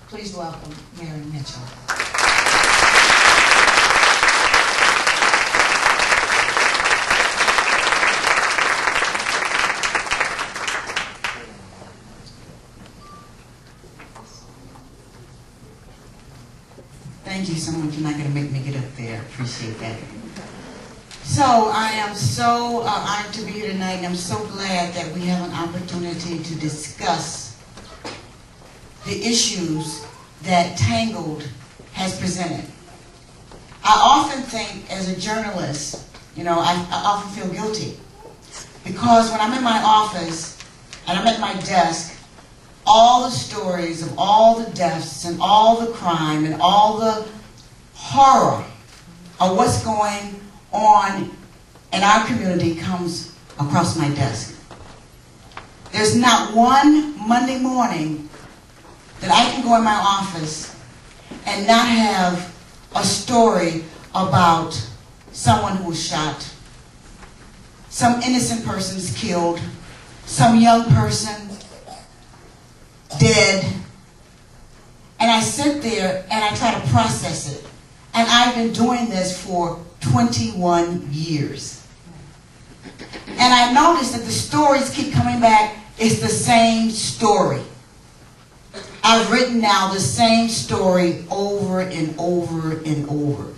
Please welcome Mary Mitchell. Thank you so much. You're not going to make me get up there. Appreciate that. So I am so honored to be here tonight, and I'm so glad that we have an opportunity to discuss the issues that Tangled has presented. I often think, as a journalist, you know, I often feel guilty because when I'm in my office and I'm at my desk, all the stories of all the deaths and all the crime and all the horror of what's going on in our community comes across my desk. There's not one Monday morning that I can go in my office and not have a story about someone who was shot, some innocent person's killed, some young person dead, and I sit there and I try to process it. And I've been doing this for 21 years. And I noticed that the stories keep coming back. It's the same story. I've written now the same story over and over and over.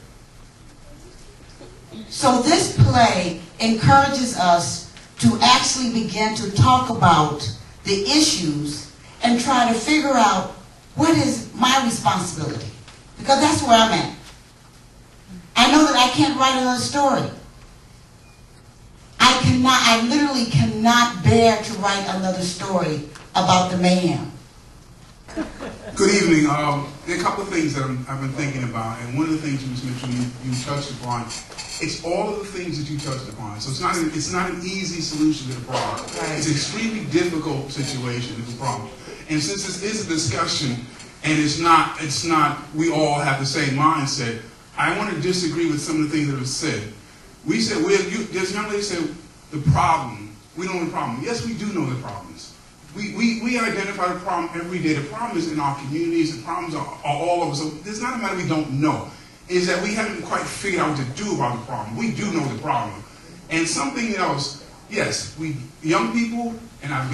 So this play encourages us to actually begin to talk about the issues and try to figure out what is my responsibility. Because that's where I'm at. I know that I can't write another story. I literally cannot bear to write another story about the mayhem. Good evening. There are a couple of things that I've been thinking about, and one of the things you mentioned, you touched upon, it's all of the things that you touched upon. So it's not an easy solution to the problem. Right. It's an extremely difficult situation to the problem. And since this is a discussion, and it's not we all have the same mindset, I want to disagree with some of the things that have said. We said, this young lady said, the problem, we don't know the problem. Yes, we do know the problems. We identify the problem every day. The problem is in our communities. The problems are all over. So it's not a matter we don't know. It's that we haven't quite figured out what to do about the problem. We do know the problem. And something else, yes, we young people, and I'm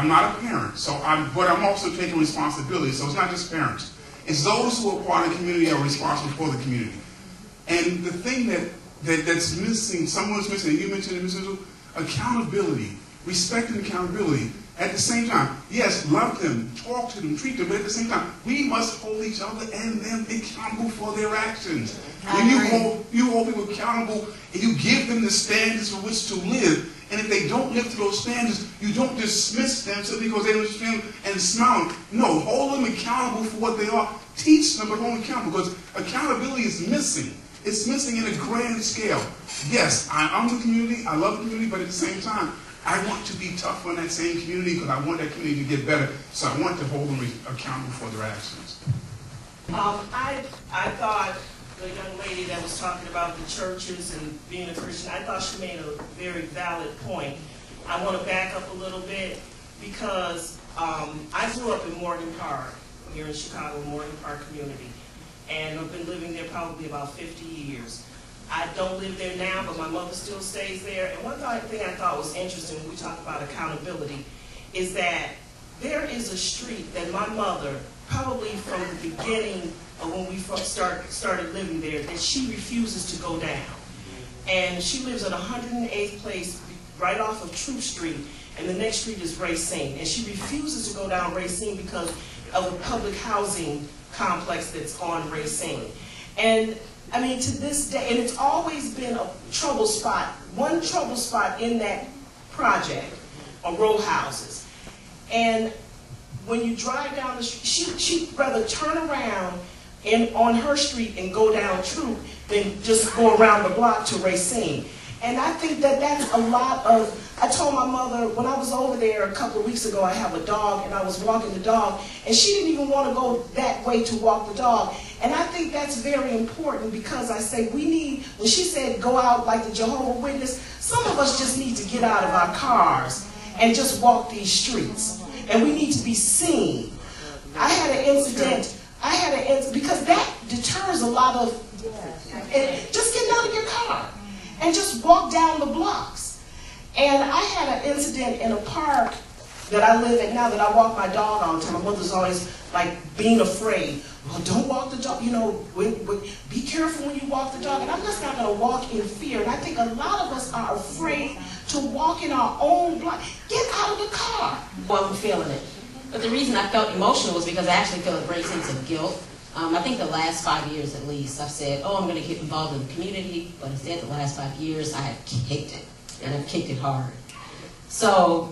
not a parent, but I'm also taking responsibility. So it's not just parents. It's those who are part of the community that are responsible for the community. And the thing that's missing, someone's missing, you mentioned it, Mr. Accountability, respect and accountability. At the same time, yes, love them, talk to them, treat them, but at the same time, we must hold each other and them accountable for their actions. When you hold people accountable and you give them the standards for which to live, and if they don't live to those standards, you don't dismiss them simply because they don't stand and smile. No, hold them accountable for what they are. Teach them, but hold them accountable, because accountability is missing. It's missing in a grand scale. Yes, I'm the community, I love the community, but at the same time, I want to be tough on that same community because I want that community to get better. So I want to hold them accountable for their actions. I thought the young lady that was talking about the churches and being a Christian, I thought she made a very valid point. I want to back up a little bit because I grew up in Morgan Park, here in Chicago, Morgan Park community. And I've been living there probably about 50 years. I don't live there now, but my mother still stays there. And one thing I thought was interesting when we talk about accountability is that there is a street that my mother, probably from the beginning of when we first started living there, that she refuses to go down. And she lives at 108th Place, right off of Troop Street, and the next street is Racine. And she refuses to go down Racine because of the public housing complex that's on Racine. And I mean, to this day, and it's always been a trouble spot, one trouble spot in that project, are row houses. And when you drive down the street, she'd rather turn around on her street and go down Troop than just go around the block to Racine. And I think that that's a lot of, I told my mother when I was over there a couple of weeks ago, I have a dog and I was walking the dog, and she didn't even want to go that way to walk the dog. And I think that's very important because I say we need, when she said go out like the Jehovah's Witness, some of us just need to get out of our cars and just walk these streets. And we need to be seen. I had an incident And because that deters a lot of, just getting out of your car and just walk down the blocks. And I had an incident in a park that I live in now that I walk my dog all the time. My mother's always like being afraid. Well, don't walk the dog, you know, be careful when you walk the dog. And I'm just not going to walk in fear. And I think a lot of us are afraid to walk in our own block. Get out of the car. Well, I'm feeling it. But the reason I felt emotional was because I actually feel a great sense of guilt. I think the last 5 years at least, I've said, oh, I'm going to get involved in the community. But instead, the last 5 years, I have kicked it. And I've kicked it hard. So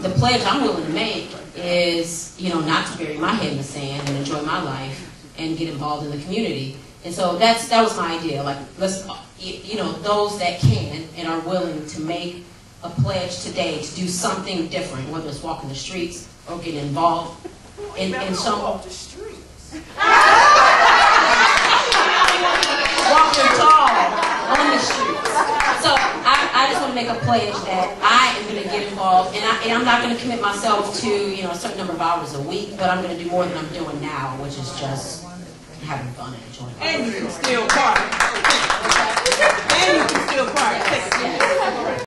the pledge I'm willing to make is, you know, not to bury my head in the sand and enjoy my life and get involved in the community. And so that was my idea. Like, let's, you know, those that can and are willing to make a pledge today to do something different, whether it's walking the streets or get involved in some. Walk the streets. Walk the dog on the streets. So I just want to make a pledge that I am going to get involved, and I'm not going to commit myself to, you know, a certain number of hours a week, but I'm going to do more than I'm doing now, which is just having fun and enjoying life. And you can still party. And you can still party.